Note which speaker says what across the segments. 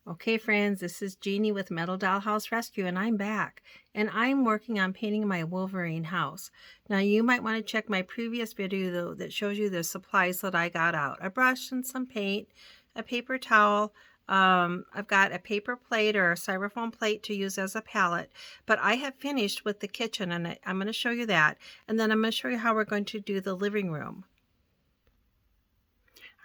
Speaker 1: Okay, friends, this is Jeannie with Metal Dollhouse Rescue, and I'm back. And I'm working on painting my Wolverine house. Now, you might want to check my previous video, though, that shows you the supplies that I got out. A brush and some paint, a paper towel. I've got a paper plate or a styrofoam plate to use as a palette. But I have finished with the kitchen, and I'm going to show you that. And then I'm going to show you how we're going to do the living room.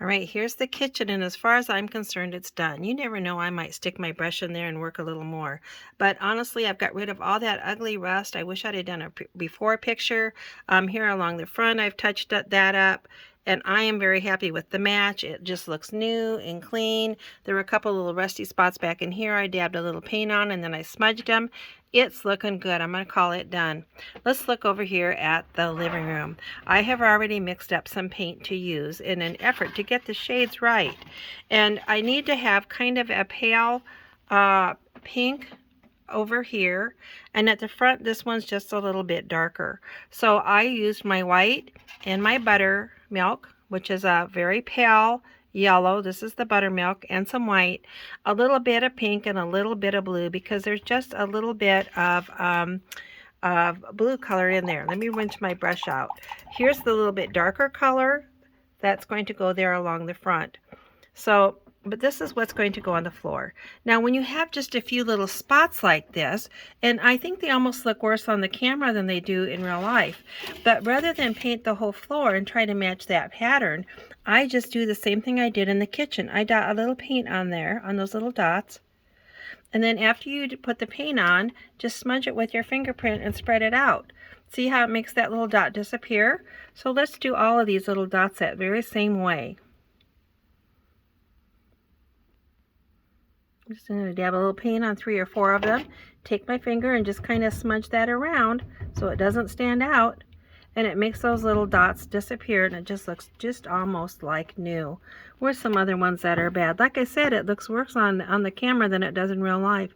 Speaker 1: All right, here's the kitchen, and as far as I'm concerned, it's done. You never know, I might stick my brush in there and work a little more. But honestly, I've got rid of all that ugly rust. I wish I'd have done a before picture. Here along the front, I've touched that up, and I am very happy with the match. It just looks new and clean. There were a couple little rusty spots back in here I dabbed a little paint on, and then I smudged them. It's looking good. I'm going to call it done. Let's look over here at the living room. I have already mixed up some paint to use in an effort to get the shades right. And I need to have kind of a pale pink over here. And at the front, this one's just a little bit darker. So I used my white and my buttermilk, which is a very pale yellow. This is the buttermilk, and some white, a little bit of pink, and a little bit of blue, because there's just a little bit of blue color in there. Let me rinse my brush out. Here's the little bit darker color that's going to go there along the front. So, but this is what's going to go on the floor. Now, when you have just a few little spots like this, and I think they almost look worse on the camera than they do in real life, but rather than paint the whole floor and try to match that pattern, I just do the same thing I did in the kitchen. I dot a little paint on there, on those little dots, and then after you put the paint on, just smudge it with your fingerprint and spread it out. See how it makes that little dot disappear? So let's do all of these little dots that very same way. I'm just going to dab a little paint on 3 or 4 of them. Take my finger and just kind of smudge that around so it doesn't stand out. And it makes those little dots disappear, and it just looks just almost like new. Where's some other ones that are bad? Like I said, it looks worse on the camera than it does in real life.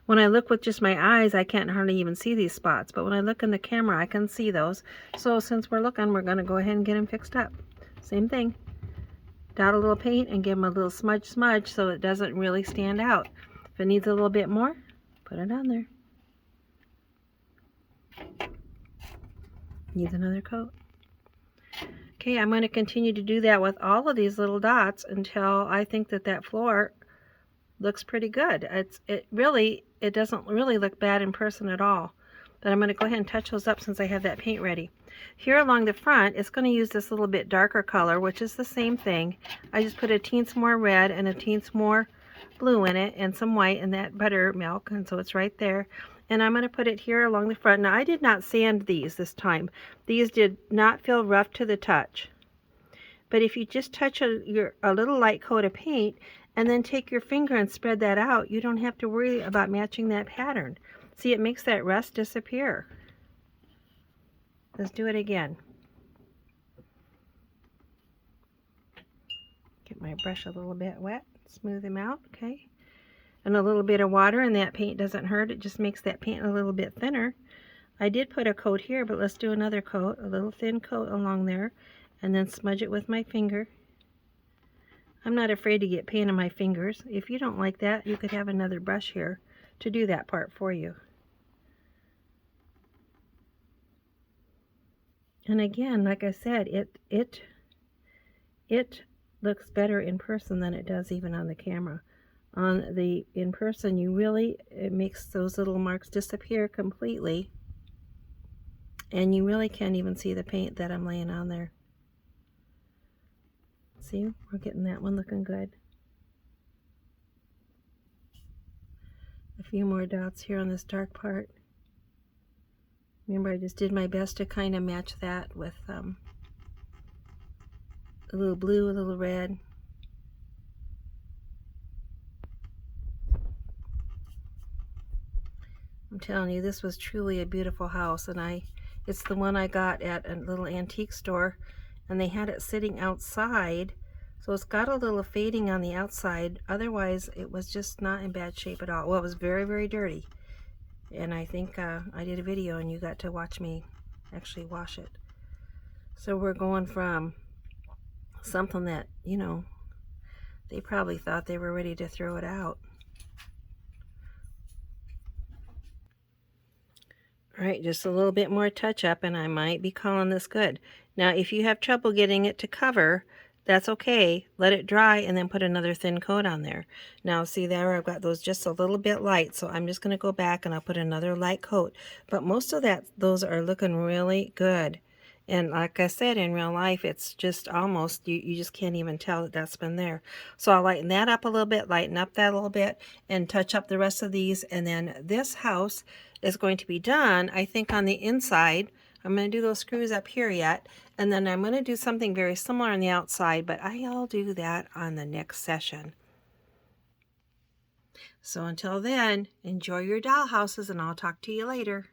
Speaker 1: When I look with just my eyes, I can't hardly even see these spots. But when I look in the camera, I can see those. So since we're looking, we're going to go ahead and get them fixed up. Same thing. Dot a little paint and give them a little smudge so it doesn't really stand out. If it needs a little bit more, put it on there. Needs another coat. Okay, I'm going to continue to do that with all of these little dots until I think that floor looks pretty good. It doesn't really look bad in person at all. But I'm going to go ahead and touch those up since I have that paint ready. Here along the front, it's going to use this little bit darker color, which is the same thing. I just put a teens more red and a teens more blue in it, and some white in that buttermilk, and so it's right there. And I'm going to put it here along the front. Now, I did not sand these this time. These did not feel rough to the touch. But if you just touch a little light coat of paint and then take your finger and spread that out, you don't have to worry about matching that pattern. See, it makes that rust disappear. Let's do it again. Get my brush a little bit wet, smooth them out, okay? And a little bit of water, and that paint doesn't hurt. It just makes that paint a little bit thinner. I did put a coat here, but let's do another coat, a little thin coat along there, and then smudge it with my finger. I'm not afraid to get paint on my fingers. If you don't like that, you could have another brush here to do that part for you. And again, like I said, it looks better in person than it does even on the camera. In person, it makes those little marks disappear completely, and you really can't even see the paint that I'm laying on there. See, we're getting that one looking good. A few more dots here on this dark part. Remember, I just did my best to kind of match that with a little blue, a little red. I'm telling you, this was truly a beautiful house, and it's the one I got at a little antique store, and they had it sitting outside, so it's got a little fading on the outside. Otherwise, it was just not in bad shape at all. Well, it was very, very dirty. And I think I did a video and you got to watch me actually wash it. So we're going from something that, they probably thought they were ready to throw it out. All right, just a little bit more touch up and I might be calling this good. Now, if you have trouble getting it to cover, that's okay. Let it dry and then put another thin coat on there. Now, see there, I've got those just a little bit light, so I'm just going to go back and I'll put another light coat. But most of those are looking really good. And like I said, in real life, it's just almost, you just can't even tell that that's been there. So I'll lighten that up a little bit, lighten up that a little bit, and touch up the rest of these. And then this house is going to be done, I think, on the inside. I'm going to do those screws up here yet, and then I'm going to do something very similar on the outside, but I'll do that on the next session. So until then, enjoy your doll houses, and I'll talk to you later.